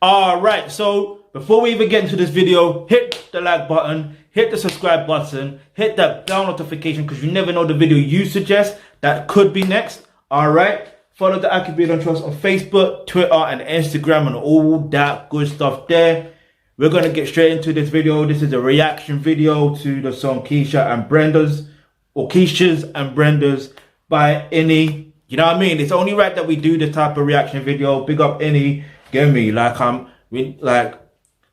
Alright, so before we even get into this video, hit the like button, hit the subscribe button, hit that bell notification because you never know the video you suggest that could be next. Alright, follow the Alkebulantrust on Facebook, Twitter and Instagram and all that good stuff there. We're going to get straight into this video. This is a reaction video to the song Keisha and Brenda's, or Keisha's and Brenda's by Enny. You know what I mean? It's only right that we do this type of reaction video. Big up Enny. Get me? Like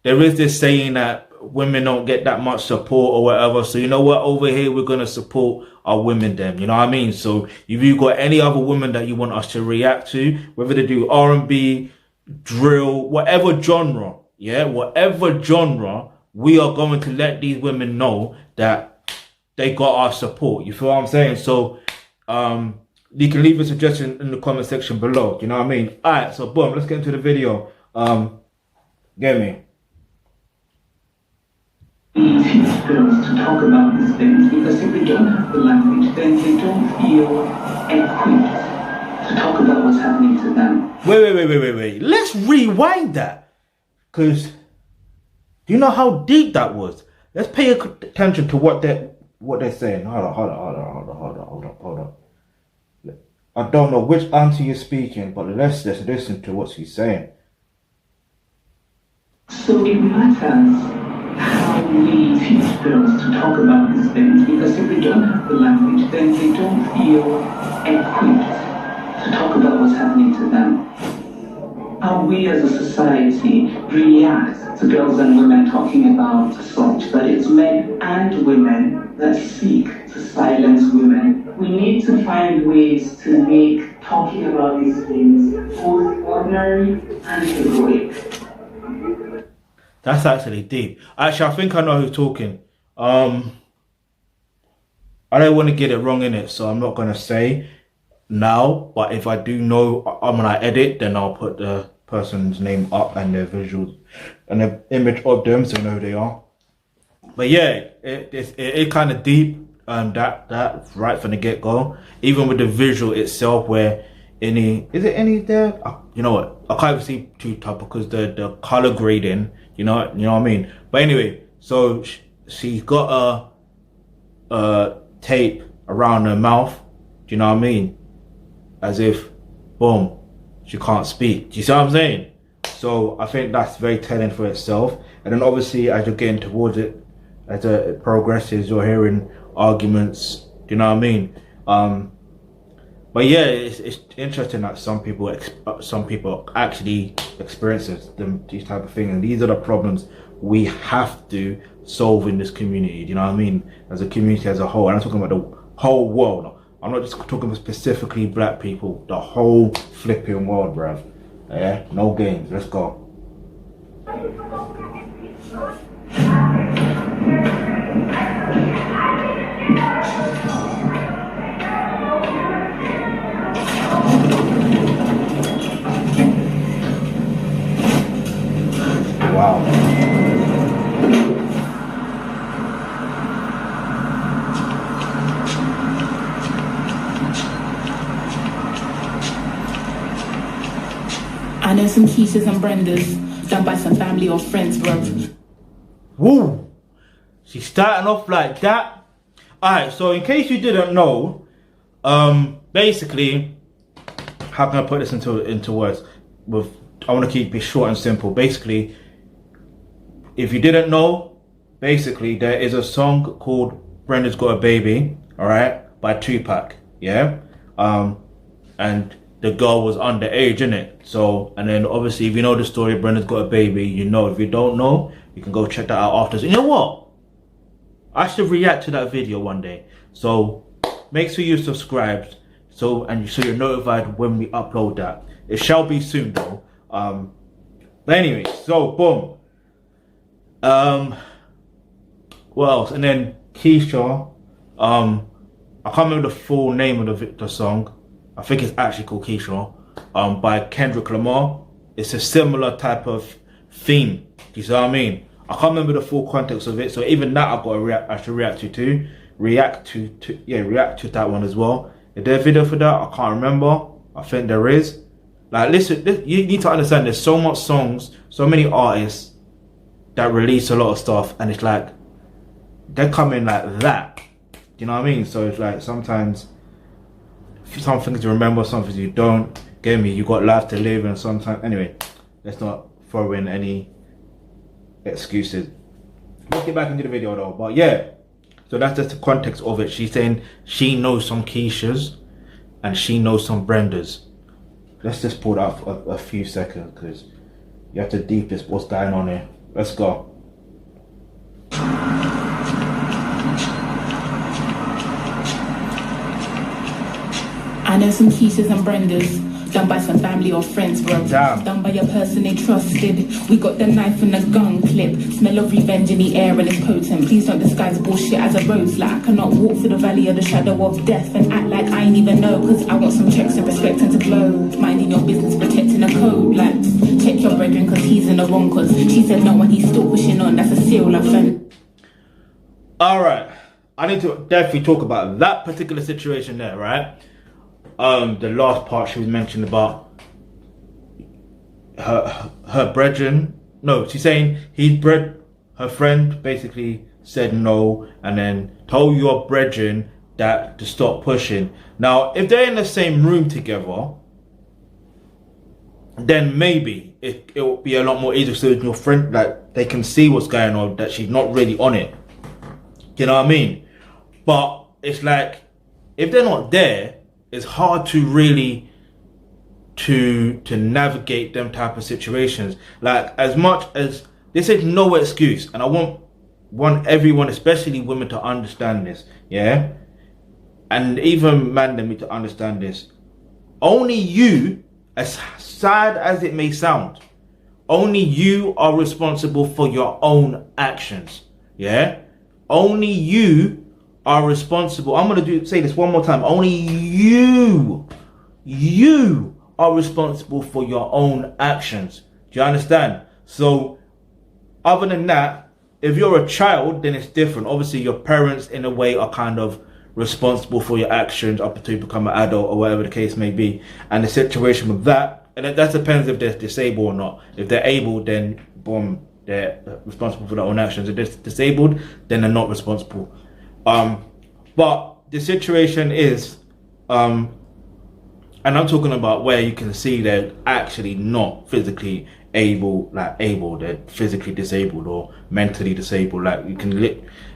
there is this saying that women don't get that much support or whatever. So you know what? Over here we're gonna support our women then. You know what I mean? So if you got any other women that you want us to react to, whether they do R&B, drill, whatever genre, yeah, whatever genre, we are going to let these women know that they got our support. You feel what I'm saying? So you can leave a suggestion in the comment section below. You know what I mean? Alright, so boom, let's get into the video. Get me? It teach girls to talk about these things because if they don't have the language, then they don't feel equipped to talk about what's happening to them. Wait. Let's rewind that. Because do you know how deep that was? Let's pay attention to what they're saying. Hold on. I don't know which auntie you're speaking, but let's just listen to what she's saying. So it matters how we teach girls to talk about these things because if they don't have the language, then they don't feel equipped to talk about what's happening to them. How we as a society react to girls and women talking about such that it's men and women that seek to silence women. We need to find ways to make talking about these things both ordinary and heroic. That's actually deep. Actually, I think I know who's talking. I don't want to get it wrong in it, so I'm not gonna say now. But if I do know, when I edit, then I'll put the person's name up and their visuals and the image of them, so you know who they are. But yeah, it kind of deep. That right from the get go. Even with the visual itself, where Enny is it Enny there? You know what? I can't even see too tough because the color grading. You know what I mean? But anyway, so she's got a tape around her mouth. Do you know what I mean? As if, boom, she can't speak. Do you see what I'm saying? So I think that's very telling for itself. And then obviously as you're getting towards it, as it progresses, you're hearing arguments. Do you know what I mean? But yeah, it's interesting that some people actually experiences these type of things, and these are the problems we have to solve in this community. Do you know what I mean? As a community as a whole, and I'm talking about the whole world. I'm not just talking about specifically black people. The whole flipping world, bruv. Yeah, no games. Let's go. Wow. I know some Keishas and Brendas done by some family or friends, bro. Woo! She's starting off like that. Alright, so in case you didn't know, basically, how can I put this into words? I want to keep it short and simple. Basically, if you didn't know, basically there is a song called Brenda's Got a Baby, alright, by Tupac, yeah? And the girl was underage, innit? So, and then obviously if you know the story, Brenda's Got a Baby, you know. If you don't know, you can go check that out after. You know what? I should react to that video one day. So make sure you subscribe so you're notified when we upload that. It shall be soon though. But anyway, so boom. What else? And then Keisha, I can't remember the full name of the song. I think it's actually called Keisha, by Kendrick Lamar. It's a similar type of theme. Do you see what I mean? I can't remember the full context of it, so even that I've got to I should react to that one as well. Is there a video for that? I can't remember. I think there is. Like, listen, you need to understand there's so much songs, so many artists that release a lot of stuff, and it's like they're coming like that. You know what I mean? So it's like sometimes some things you remember, some things you don't. Get me? You got life to live, and sometimes anyway. Let's not throw in any excuses. Let's get back into the video though. But yeah, so that's just the context of it. She's saying she knows some Keishas and she knows some Brendas. Let's just pull that for a few seconds because you have to deep this what's going on here. Let's go. I know some Keishas and Brendas, done by some family or friends, bro. Damn. Done by a person they trusted. We got the knife and the gun clip. Smell of revenge in the air and it's potent. Please don't disguise bullshit as a rose. Like I cannot walk through the valley of the shadow of death and act like I ain't even know. Cause I want some checks of respect and to blow. Minding your business, protecting the code. Like, check your brethren cause he's in the wrong. Cause she said no and he's still pushing on. That's a seal, I found. Alright. I need to definitely talk about that particular situation there, right? The last part she was mentioning about her brethren. No, she's saying her friend basically said no and then told your brethren that to stop pushing. Now, if they're in the same room together, then maybe it will be a lot more easier so your friend, like, they can see what's going on, that she's not really on it. You know what I mean? But it's like, if they're not there, it's hard to really to navigate them type of situations. Like, as much as this is no excuse, and I want everyone, especially women, to understand this, yeah, and even man them to understand this. Only you, as sad as it may sound, only you are responsible for your own actions, yeah. Only you are responsible. I'm gonna say this one more time. Only you are responsible for your own actions. Do you understand? So other than that, if you're a child, then it's different. Obviously your parents in a way are kind of responsible for your actions up until you become an adult or whatever the case may be. And the situation with that, and that depends if they're disabled or not. If they're able, then boom, they're responsible for their own actions. If they're disabled, then they're not responsible. But the situation is, and I'm talking about where you can see they're actually not physically able, they're physically disabled or mentally disabled. Like, you can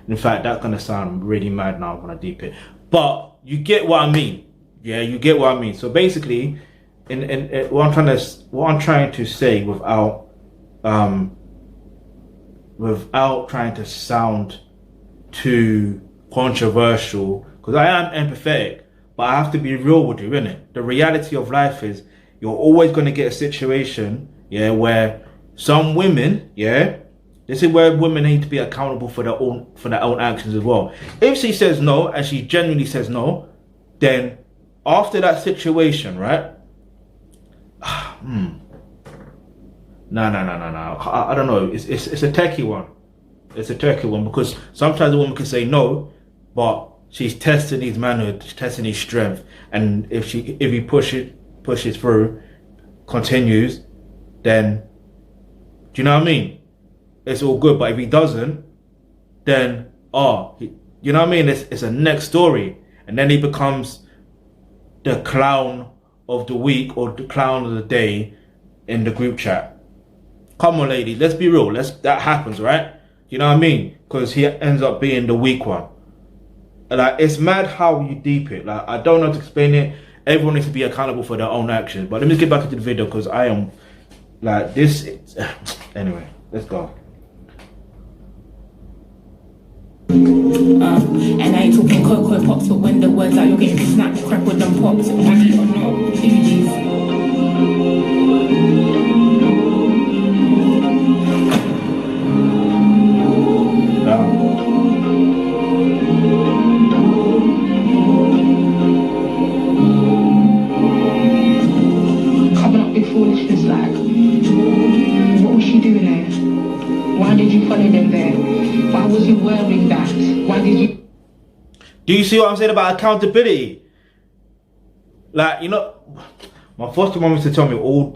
in fact, that's gonna sound really mad now when I deep it, but you get what I mean. Yeah, you get what I mean. So basically, in what I'm trying to say without trying to sound too controversial, because I am empathetic, but I have to be real with you, innit? The reality of life is you're always going to get a situation, yeah, where some women, yeah, this is where women need to be accountable for their own actions as well. If she says no, and she genuinely says no, then after that situation, right? No. I don't know. It's a techie one. It's a tricky one because sometimes a woman can say no, but she's testing his manhood, she's testing his strength, and if he pushes through, continues, then do you know what I mean? It's all good. But if he doesn't, then you know what I mean? It's a next story, and then he becomes the clown of the week or the clown of the day in the group chat. Come on, lady, let's be real. That happens, right? You know what I mean? Because he ends up being the weak one. Like, it's mad how you deep it. Like, I don't know how to explain it. Everyone needs to be accountable for their own actions. But let me get back into the video because I am like this. Anyway, let's go. And I ain't talking Cocoa Pops, but when the words out, you're getting snapped, crap with them pops. Like it or not, Fugees. Coming up with foolishness like, what was she doing there? Why did you follow them there? Why was you wearing that? Why did you... Do you see what I'm saying about accountability? Like, you know, my foster mom used to tell me well,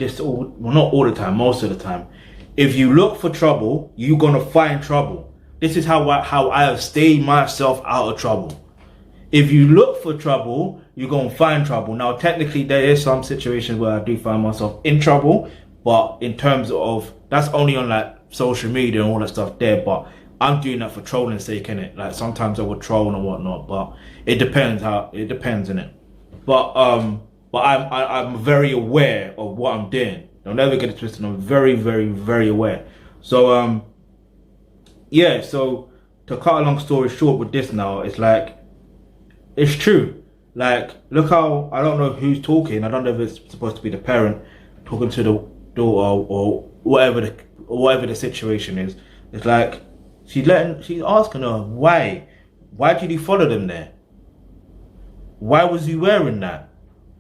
not all the time, most of the time, if you look for trouble, you're gonna find trouble. This is how I have stayed myself out of trouble. If you look for trouble, you're gonna find trouble. Now, technically, there is some situations where I do find myself in trouble, but in terms of, that's only on like social media and all that stuff there. But I'm doing that for trolling's sake, innit? Like sometimes I will troll and whatnot, but it depends, innit? But I'm very aware of what I'm doing. Don't never get it twisted. I'm very, very, very aware. So yeah. So to cut a long story short with this now, it's like, it's true. Like, look how, I don't know who's talking. I don't know if it's supposed to be the parent talking to the daughter or whatever the situation is. It's like she's asking her why did you follow them there? Why was he wearing that?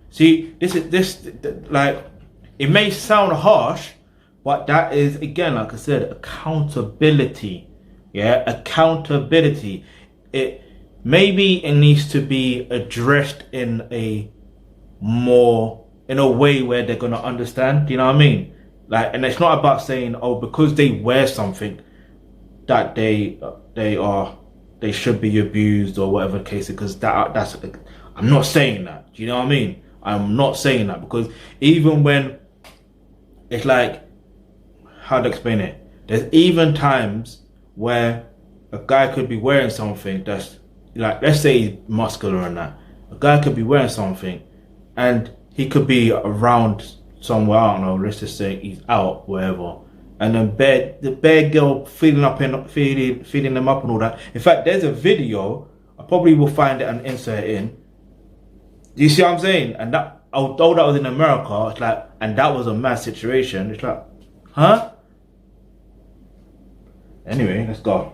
See, this like, it may sound harsh, but that is, again, like I said, accountability. Yeah, accountability. Maybe it needs to be addressed in a way where they're gonna understand. Do you know what I mean? Like, and it's not about saying, oh, because they wear something that they should be abused or whatever the case is. Because that's, I'm not saying that. Do you know what I mean? I'm not saying that, because even when it's like, how to explain it? There's even times where a guy could be wearing something that's like, let's say he's muscular and that. A guy could be wearing something and he could be around somewhere, I don't know, let's just say he's out, wherever. And then the bad girl feeding them up and all that. In fact, there's a video, I probably will find it and insert it in. You see what I'm saying? And that, although that was in America, it's like, and that was a mad situation, it's like, huh? Anyway, let's go.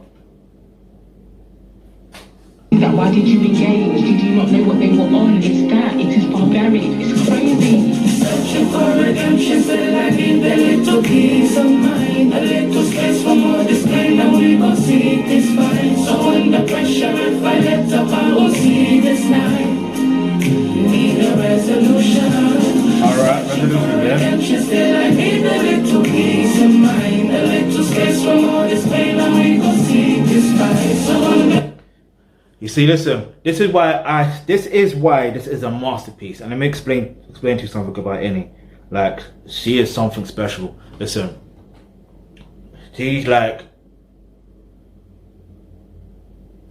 Why did you engage? Did you not know what they were on? It's that, it is barbaric, it's crazy. Searching for redemption, still I need a little peace of mind, a little space for more display, now we gon' see this fine. So under pressure, if I let up, I will see this night. Need a resolution. Alright, resolution, yeah. Redemption, still I need a little peace of mind, a little space for more display, now we gon' see this fine. So under. You see, listen, this is why this is a masterpiece. And let me explain to you something about Enny. Like, she is something special. Listen, she's like,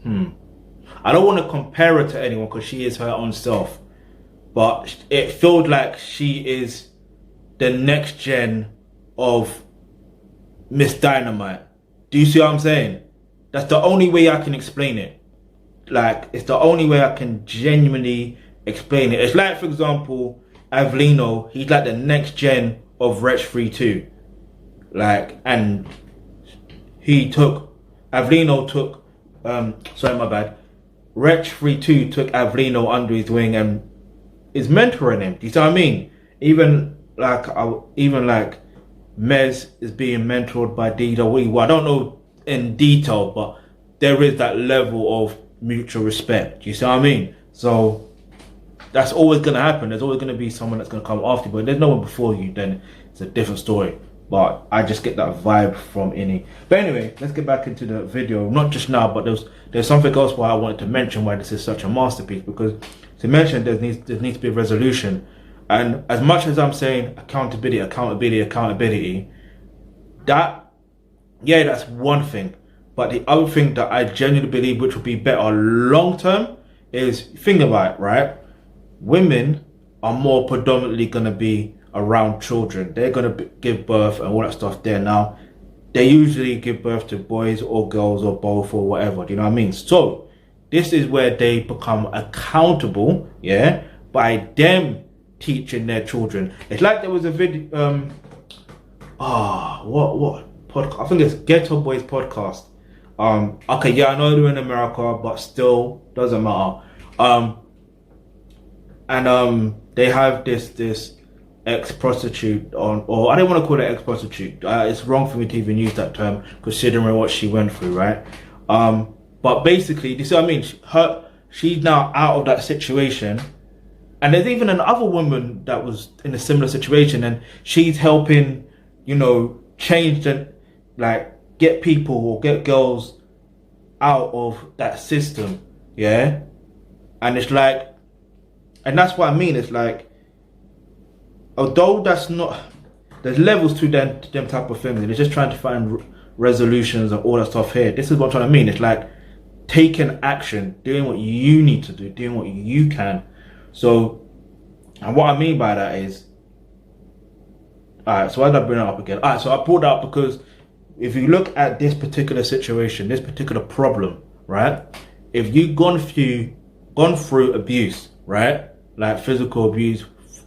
I don't want to compare her to anyone because she is her own self. But it feels like she is the next gen of Miss Dynamite. Do you see what I'm saying? That's the only way I can explain it. Like, it's the only way I can genuinely explain it. It's like, for example, Avlino, he's like the next gen of Wretch 3-2. Like, and Avlino took, sorry, my bad. Wretch 3-2 took Avlino under his wing and is mentoring him. Do you see what I mean? Even like Mez is being mentored by DW. Well, I don't know in detail, but there is that level of mutual respect. Do you see what I mean? So that's always going to happen. There's always going to be someone that's going to come after you, but if there's no one before you, then it's a different story. But I just get that vibe from Enny. But anyway, let's get back into the video. Not just now, but there's something else why I wanted to mention why this is such a masterpiece. Because to mention there needs to be a resolution. And as much as I'm saying accountability, that's one thing. But the other thing that I genuinely believe which will be better long term is, think about it, right? Women are more predominantly going to be around children. They're going to give birth and all that stuff there. Now, they usually give birth to boys or girls or both or whatever. Do you know what I mean? So, this is where they become accountable, yeah, by them teaching their children. It's like there was a video, what podcast? I think it's Ghetto Boys podcast. Okay, yeah, I know they're in America, but still doesn't matter. They have this ex-prostitute or I don't want to call it ex-prostitute. It's wrong for me to even use that term considering what she went through, right? But basically, you see what I mean? She's now out of that situation, and there's even another woman that was in a similar situation, and she's helping, you know, change the, like, get people or get girls out of that system, yeah? And it's like, and that's what I mean, it's like, although that's not, there's levels to them type of things, and they're just trying to find resolutions and all that stuff here. This is what I'm trying to mean. It's like taking action, doing what you need to do, doing what you can. So, and what I mean by that is, alright, so why did I bring it up again? Alright, so I brought that up because if you look at this particular situation, this particular problem, right? If you've gone through abuse, right? Like physical abuse,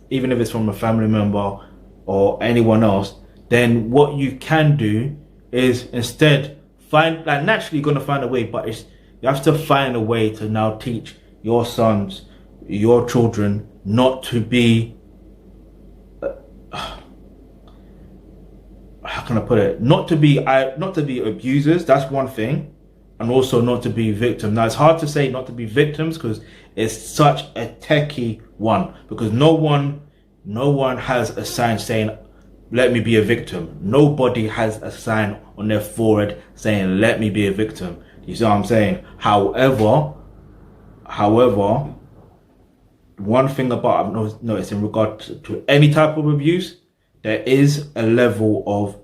even if it's from a family member or anyone else, then what you can do is instead naturally you're going to find a way, but you have to find a way to now teach your sons, your children, not to be, how can I put it? Not to be abusers. That's one thing, and also not to be victims. Now it's hard to say not to be victims because it's such a techie one. Because no one has a sign saying, "Let me be a victim." Nobody has a sign on their forehead saying, "Let me be a victim." You see what I'm saying? However, one thing about I've noticed in regard to any type of abuse, there is a level of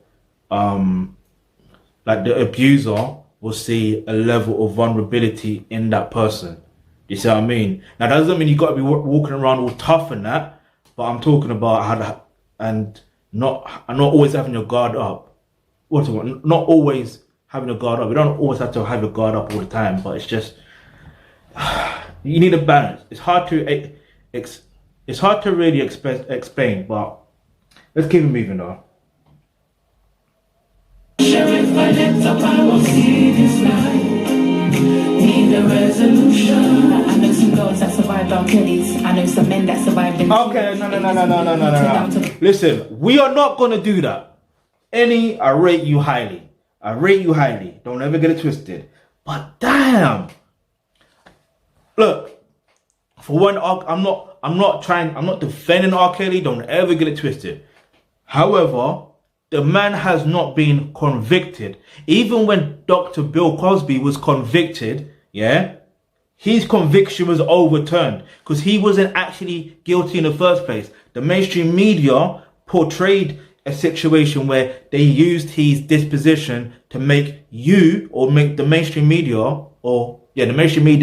like the abuser will see a level of vulnerability in that person. You see what I mean? Now that doesn't mean you got to be walking around all tough and that, but I'm talking about how to, and not always having your guard up. Not always having your guard up. You don't always have to have your guard up all the time, but it's just you need a balance. It's hard to really explain, but let's keep it moving though. Sheriff, I let up, I will see this light. Need a resolution. I know some girls that survived R. Kelly's. I know some men that survived in. Okay, no. Listen, we are not gonna do that. Enny, I rate you highly. Don't ever get it twisted. But damn. Look, for one, I'm not defending R. Kelly. Don't ever get it twisted. However, the man has not been convicted. Even when Dr. Bill Cosby was convicted, yeah, his conviction was overturned because he wasn't actually guilty in the first place. The mainstream media portrayed a situation where they used his disposition to make the mainstream media,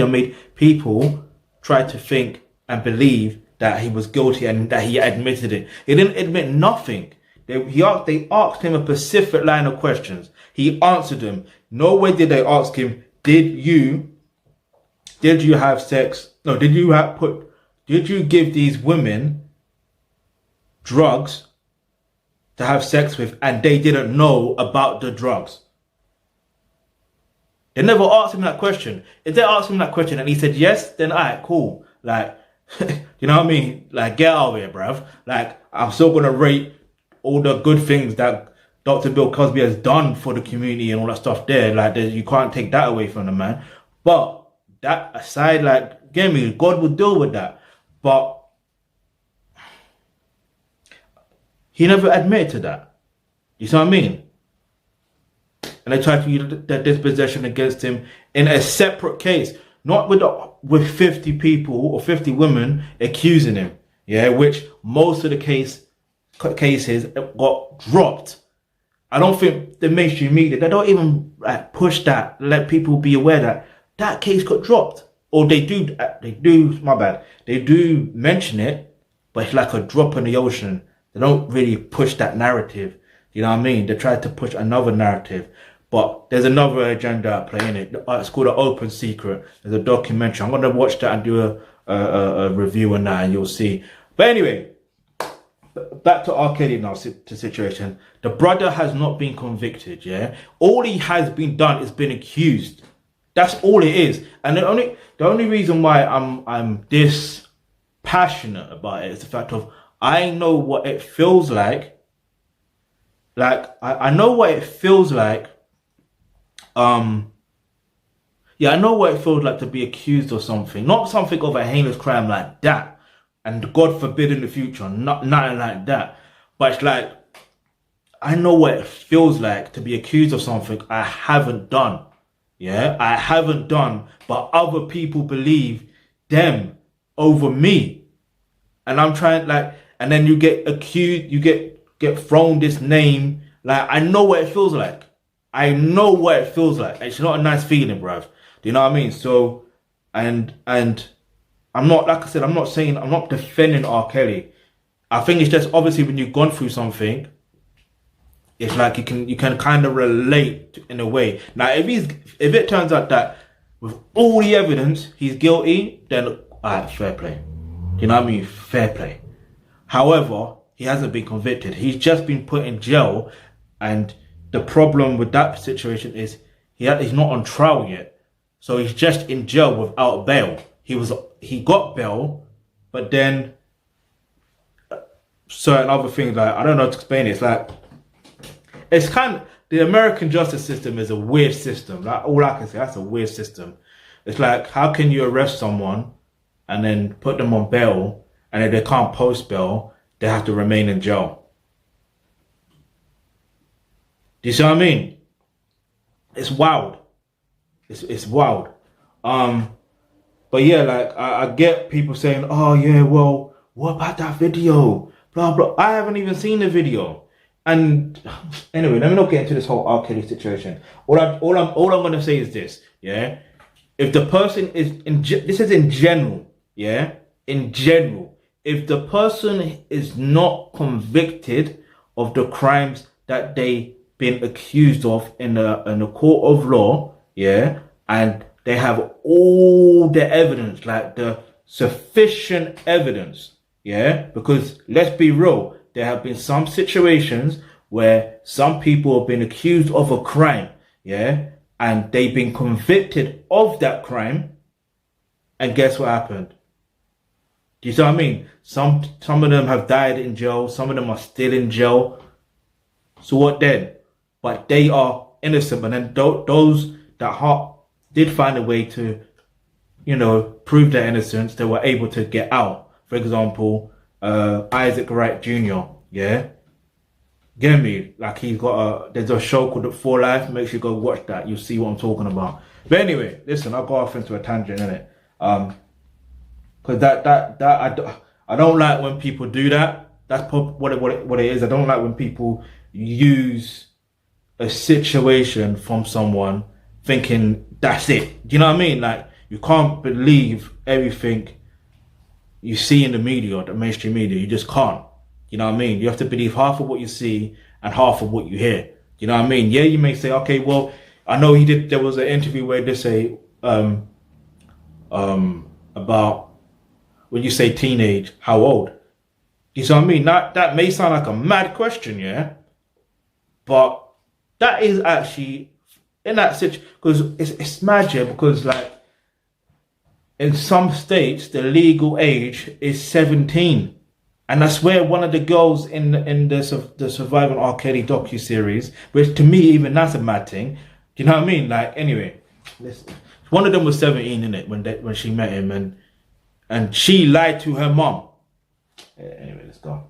made people try to think and believe that he was guilty and that he admitted it. He didn't admit nothing. They asked him a specific line of questions. He answered them. Nowhere did they ask him, did you have sex? No, did you give these women drugs to have sex with and they didn't know about the drugs? They never asked him that question. If they asked him that question and he said yes, then alright, cool. Like, you know what I mean? Like, get out of here, bruv. Like, I'm still gonna rate all the good things that Dr. Bill Cosby has done for the community and all that stuff there. Like, you can't take that away from the man. But that aside, like, get me, God will deal with that. But he never admitted to that. You see what I mean? And they tried to use that dispossession against him in a separate case, not with 50 people or 50 women accusing him. Yeah, which most of the cases got dropped. I don't think the mainstream media, they don't even push that, let people be aware that case got dropped. Or they do, my bad, they do mention it, but it's like a drop in the ocean. They don't really push that narrative. You know what I mean? They try to push another narrative, but there's another agenda at play in it. It's called The Open Secret. There's a documentary. I'm going to watch that and do a review on that and you'll see. But anyway, back to R. Kelly now, to situation. The brother has not been convicted, yeah? All he has been done is been accused. That's all it is. And the only reason why I'm this passionate about it is the fact of I know what it feels like. Like, I know what it feels like. I know what it feels like to be accused of something. Not something of a heinous crime like that. And God forbid in the future, nothing like that. But it's like, I know what it feels like to be accused of something I haven't done. Yeah, I haven't done, but other people believe them over me. And I'm trying like, and then you get accused, you get thrown this name. Like, I know what it feels like. I know what it feels like. It's not a nice feeling, bruv. Do you know what I mean? So, and I'm not, like I said, I'm not defending R. Kelly. I think it's just obviously when you've gone through something, it's like you can kind of relate in a way. Now, if it turns out that with all the evidence he's guilty, then alright, fair play. You know what I mean? Fair play. However, he hasn't been convicted. He's just been put in jail, and the problem with that situation is he's not on trial yet, so he's just in jail without bail. He got bail, but then certain other things, like, I don't know how to explain it. It's like, it's kind of, the American justice system is a weird system. Like, all I can say, that's a weird system. It's like, how can you arrest someone and then put them on bail, and if they can't post bail, they have to remain in jail? Do you see what I mean? It's wild. It's wild. But yeah, like, I get people saying, oh yeah, well, what about that video? Blah, blah. I haven't even seen the video. And anyway, let me not get into this whole R. Kelly situation. All I'm going to say is this, yeah? If the person is, this is in general, yeah? In general, if the person is not convicted of the crimes that they been accused of in the court of law, yeah? And they have all the evidence, like the sufficient evidence, yeah? Because let's be real, there have been some situations where some people have been accused of a crime, yeah? And they've been convicted of that crime. And guess what happened? Do you see what I mean? Some of them have died in jail. Some of them are still in jail. So what then? But they are innocent. But then those that did find a way to, you know, prove their innocence, they were able to get out. For example, Isaac Wright Jr., yeah? Get me? Like, there's a show called For Life. Make sure you go watch that. You'll see what I'm talking about. But anyway, listen, I'll go off into a tangent, innit? Because I don't like when people do that. That's what it is. I don't like when people use a situation from someone thinking that's it. Do you know what I mean? Like, you can't believe everything you see in the media, the mainstream media. You just can't. You know what I mean? You have to believe half of what you see and half of what you hear. You know what I mean? Yeah, you may say, okay, well, I know there was an interview where they say about when you say teenage, how old? You see what I mean? That may sound like a mad question, yeah? But that is actually in that situation, because it's mad, yeah, because like in some states the legal age is 17. And I swear one of the girls in the Surviving R. Kelly docu-series, which to me, even that's a mad thing. Do you know what I mean? Like, anyway, listen, one of them was 17, innit, when she met him, and she lied to her mom. Anyway, let's go.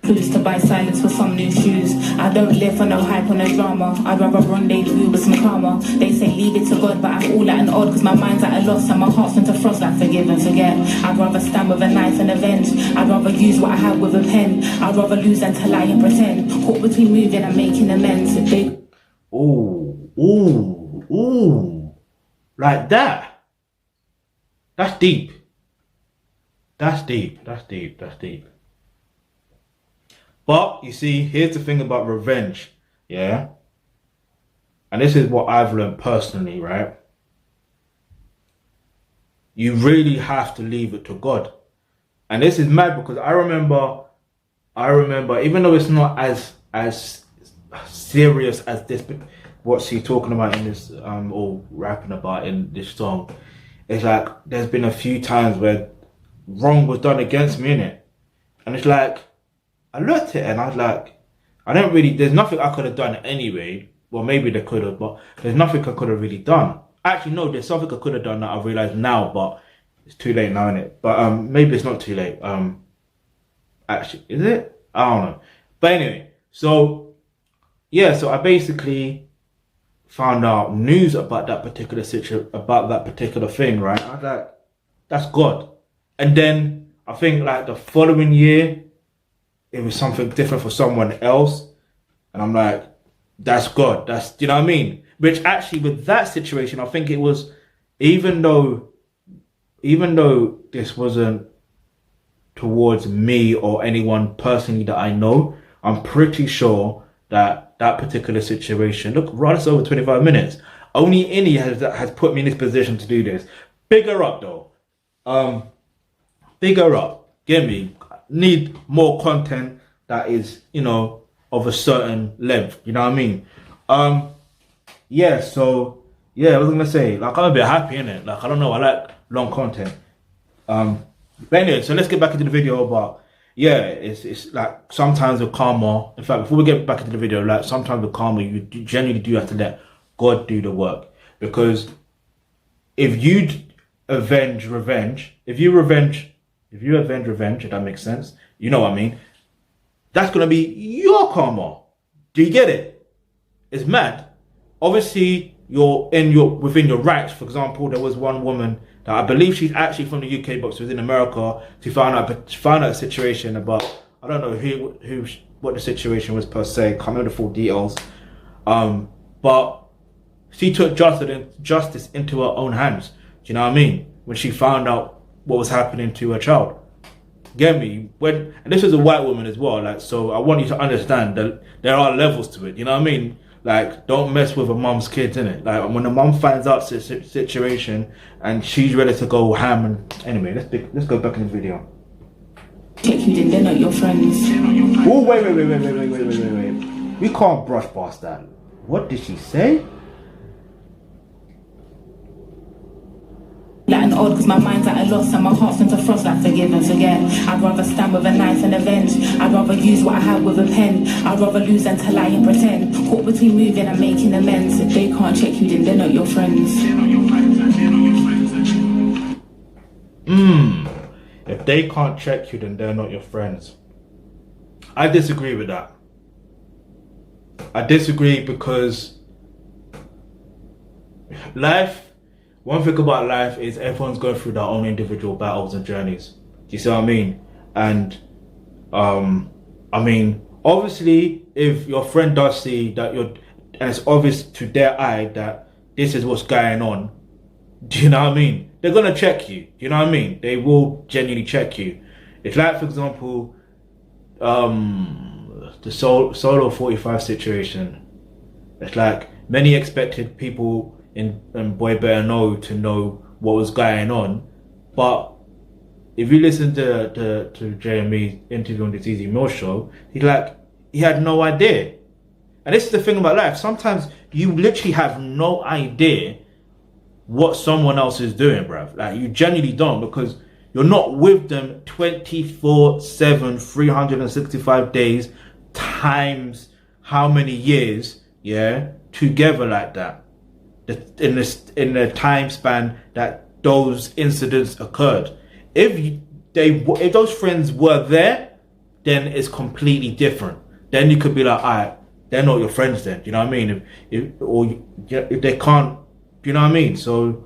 Clues to buy silence for some new shoes. I don't live for no hype or no drama. I'd rather rendezvous with some karma. They say leave it to God, but I'm all at an odd, cause my mind's at a loss and my heart's into frost, like forgive and forget. I'd rather stand with a knife and avenge. I'd rather use what I have with a pen. I'd rather lose than to lie and pretend. Caught between moving and making amends. Ooh. Like that. That's deep. That's deep. But, you see, here's the thing about revenge, yeah? And this is what I've learned personally, right? You really have to leave it to God. And this is mad because I remember, even though it's not as serious as this, what she's talking about in this, or rapping about in this song, it's like, there's been a few times where wrong was done against me, innit? And it's like, I looked at it and I was like, there's nothing I could have done anyway. Well, maybe they could have, but there's nothing I could have really done. Actually, no, there's something I could have done that I realize now, but it's too late now, innit? But maybe it's not too late. Actually, is it? I don't know. But anyway, So yeah, so I basically found out news about that particular situation, about that particular thing, right? I was like, that's God. And then I think like the following year, it was something different for someone else. And I'm like, that's God. That's, you know what I mean? Which actually with that situation, I think it was, even though this wasn't towards me or anyone personally that I know, I'm pretty sure that that particular situation, look, right, it's over 25 minutes. Only Enny has put me in this position to do this. Big her up though. Big her up. Get me? Need more content that is, you know, of a certain length. You know what I mean? Yeah, so yeah, I was gonna say, like, I'm a bit happy in it. Like, I don't know, I like long content. But anyway, so let's get back into the video. But yeah, it's like sometimes with karma. In fact, before we get back into the video, like sometimes with karma, you genuinely do have to let God do the work. Because if you avenge revenge, if you avenge revenge, if that makes sense, you know what I mean. That's gonna be your karma. Do you get it? It's mad. Obviously, you're within your rights. For example, there was one woman that I believe she's actually from the UK, but she was in America. She found out a situation about, I don't know what the situation was per se. Can't remember the full details. But she took justice into her own hands. Do you know what I mean? When she found out what was happening to her child. Get me? And this was a white woman as well. Like, so I want you to understand that there are levels to it. You know what I mean? Like, don't mess with a mum's kids, innit? Like, when a mum finds out the situation and she's ready to go ham, and anyway, let's go back in the video. Check you did, they're not your friends. Oh, wait. We can't brush past that. What did she say? Like an odd, cause my mind's at a loss and my heart's into frost like forgive and forget. I'd rather stand with a knife and avenge. I'd rather use what I have with a pen. I'd rather lose than to lie and pretend. Caught between moving and making amends. If they can't check you, then they're not your friends. If they can't check you, then they're not your friends. I disagree with that. I disagree because one thing about life is everyone's going through their own individual battles and journeys. Do you see what I mean? And I mean, obviously, if your friend does see that and it's obvious to their eye that this is what's going on, do you know what I mean? They're gonna check you. Do you know what I mean? They will genuinely check you. It's like, for example, the Solo 45 situation. It's like many expected people and Boy Better Know to know what was going on, but if you listen to Jeremy's interview on this Easy Meal show, he had no idea. And this is the thing about life. Sometimes you literally have no idea what someone else is doing, bruv. Like, you genuinely don't, because you're not with them 24/7, 365 days times how many years, yeah, together like that. In the time span that those incidents occurred. If those friends were there, then it's completely different. Then you could be like, alright, they're not your friends then. Do you know what I mean? If they can't, do you know what I mean? So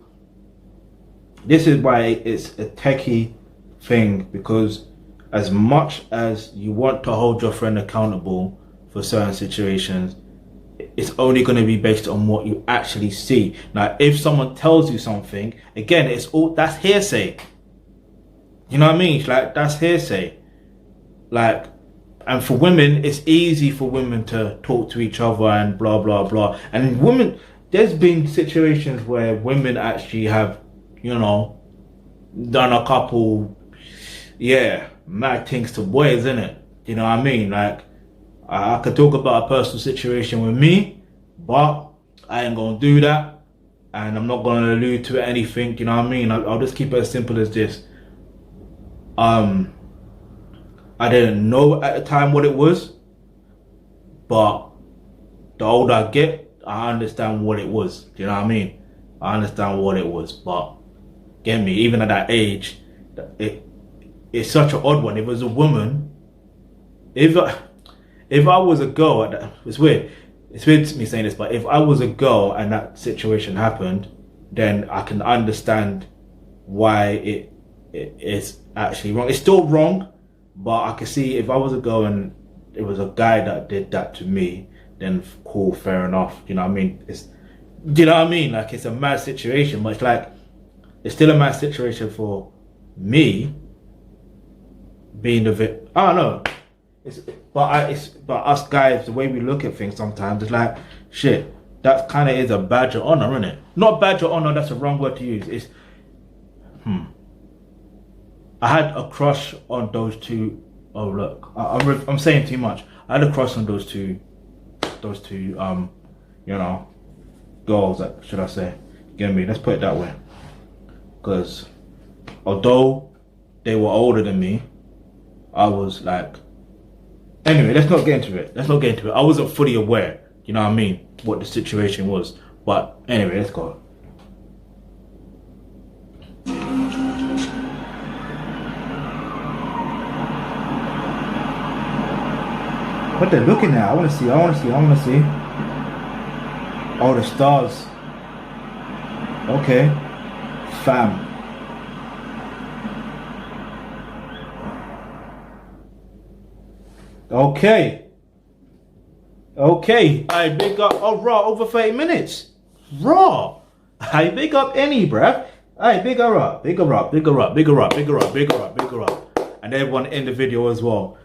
this is why it's a techie thing, because as much as you want to hold your friend accountable for certain situations, it's only going to be based on what you actually see. Now, if someone tells you something, again, that's hearsay. You know what I mean? It's like, that's hearsay. Like, and for women, it's easy for women to talk to each other and blah, blah, blah. And women, there's been situations where women actually have, you know, done a couple, mad things to boys, innit? You know what I mean? Like, I could talk about a personal situation with me, but I ain't gonna do that, and I'm not gonna allude to anything. You know what I mean? I'll just keep it as simple as this. I didn't know at the time what it was, but the older I get, I understand what it was. Do you know what I mean? I understand what it was, but get me, even at that age, it's such an odd one. If it was a woman, if if I was a girl, it's weird. It's weird to me saying this, but if I was a girl and that situation happened, then I can understand why it is actually wrong. It's still wrong, but I can see if I was a girl and it was a guy that did that to me, then cool, fair enough. You know what I mean? Do you know what I mean? Like, it's a mad situation, but it's like, it's still a mad situation for me being the victim. I don't know. But us guys, the way we look at things sometimes, it's like, shit, that kind of is a badge of honor, isn't it? Not badge of honor, that's the wrong word to use. It's, I had a crush on those two. Oh look, I'm saying too much. I had a crush on those two, you know, girls, should I say. Get me? Let's put it that way. Because although they were older than me, I was like, anyway, let's not get into it. I wasn't fully aware, you know what I mean, what the situation was. But anyway, let's go. What they're looking at, I wanna see. Oh, the stars. Okay. Fam. Okay. I big up. Oh, raw over 30 minutes. Raw. I big up Enny, bruv. I big her up. And everyone in the video as well.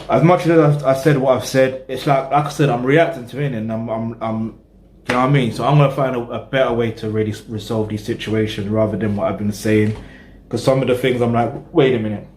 As much as I said what I've said, it's like I said, I'm reacting to it, and I'm you know what I mean? So I'm gonna find a better way to really resolve these situations rather than what I've been saying. Because some of the things I'm like, wait a minute,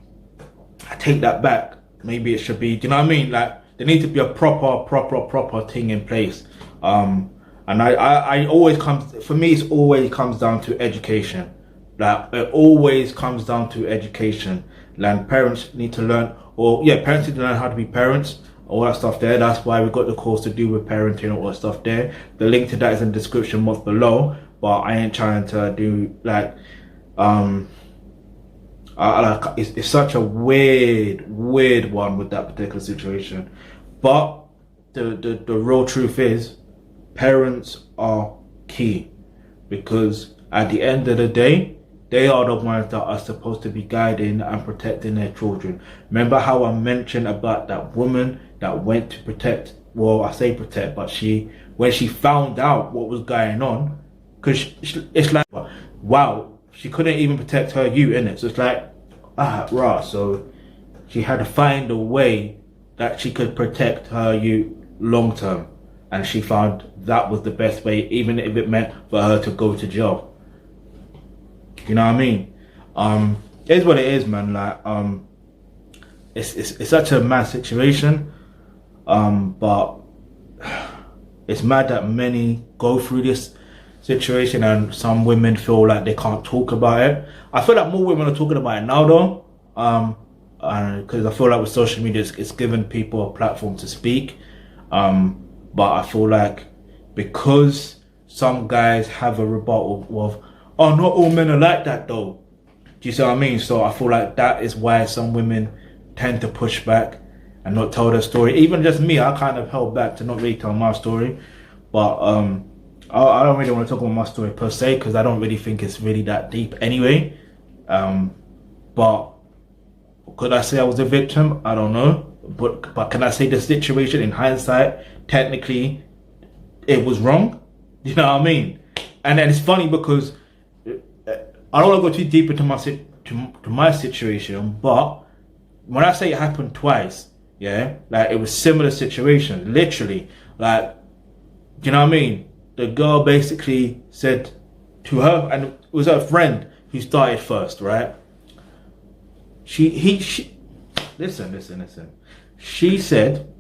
I take that back. Maybe it should be, do you know what I mean? Like, there needs to be a proper thing in place. And I always for me, it always comes down to education. Like, it always comes down to education. Like, parents need to learn, parents need to learn how to be parents, all that stuff there. That's why we got the course to do with parenting, all that stuff there. The link to that is in the description box below. But I ain't trying to do like, it's such a weird one with that particular situation. But the real truth is, parents are key, because at the end of the day, they are the ones that are supposed to be guiding and protecting their children. Remember how I mentioned about that woman that went to protect, well, I say protect, but when she found out what was going on, because it's like, wow, she couldn't even protect her youth, innit? So it's like, so she had to find a way that she could protect her youth long term. And she found that was the best way, even if it meant for her to go to jail. You know what I mean? It is what it is, man. Like, it's such a mad situation. But it's mad that many go through this situation, and some women feel like they can't talk about it. I feel like more women are talking about it now, though. Because I feel like with social media, it's giving people a platform to speak. But I feel like because some guys have a rebuttal of, oh, not all men are like that though. Do you see what I mean? So I feel like that is why some women tend to push back and not tell their story. Even just me, I kind of held back to not really tell my story. But I don't really want to talk about my story per se, because I don't really think it's really that deep anyway. But could I say I was a victim? I don't know. But can I say the situation in hindsight, technically, it was wrong? You know what I mean? And then it's funny because I don't want to go too deep into my situation, but when I say it happened twice, yeah, like it was similar situations, literally, like, you know what I mean? The girl basically said to her, and it was her friend who started first, right? Listen. She said,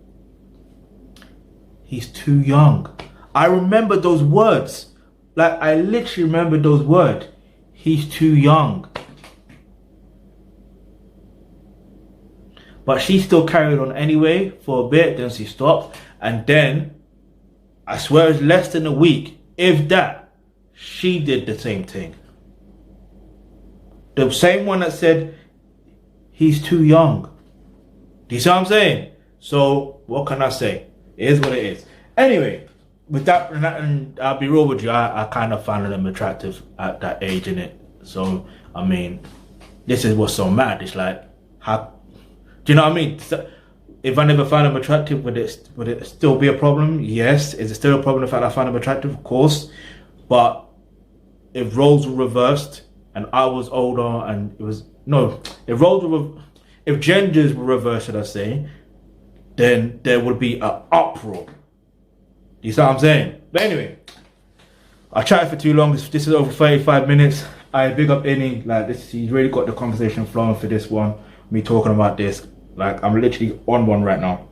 he's too young. I remember those words. Like, I literally remember those words. He's too young. But she still carried on anyway for a bit, then she stopped. And then, I swear it's less than a week, if that, she did the same thing. The same one that said, he's too young. Do you see what I'm saying? So what can I say? It is what it is. Anyway, with that, and I'll be real with you, I kind of found them attractive at that age, innit? So I mean, this is what's so mad. It's like, how? Do you know what I mean? So, if I never found them attractive, would it still be a problem? Yes. Is it still a problem the fact I found them attractive? Of course. But if roles were reversed and I was older and it was if genders were reversed, should I say, then there would be an uproar. You see what I'm saying? But anyway, I chatted for too long. This is over 35 minutes. I big up Enny. Like this, he's really got the conversation flowing for this one. Me talking about this. Like I'm literally on one right now.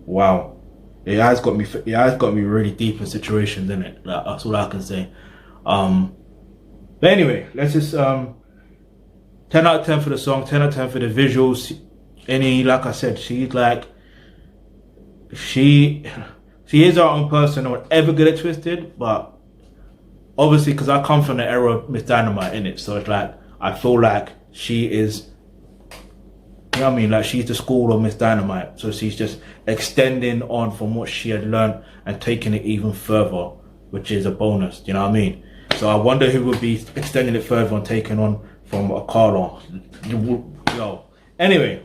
Wow. It has got me really deep in situations, isn't it? Like, that's all I can say. But anyway, let's just 10 out of 10 for the song, 10 out of 10 for the visuals. Enny, like I said, she's like she is her own person. Don't ever get it twisted, but obviously because I come from the era of Miss Dynamite, in it, so it's like I feel like she is, you know what I mean, like she's the school of Miss Dynamite, so she's just extending on from what she had learned and taking it even further, which is a bonus, you know what I mean? So I wonder who would be extending it further and taking on from a Carla. Yo. Anyway,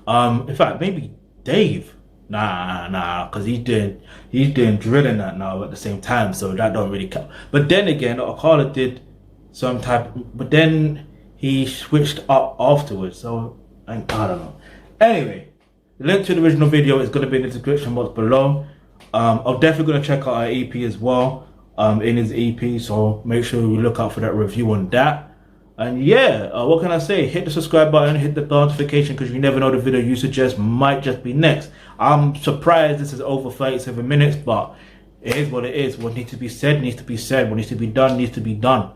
in fact, maybe Dave. Nah, because he's doing drilling that now at the same time, so that don't really count. But then again, Carla did some type, but then he switched up afterwards, so I don't know. Anyway, the link to the original video is going to be in the description box below. I'm definitely going to check out our EP as well, in his EP, so make sure you look out for that review on that. And yeah, what can I say? Hit the subscribe button, hit the bell notification, because you never know the video you suggest might just be next. I'm surprised this is over 37 minutes, but it is what it is. What needs to be said needs to be said. What needs to be done needs to be done.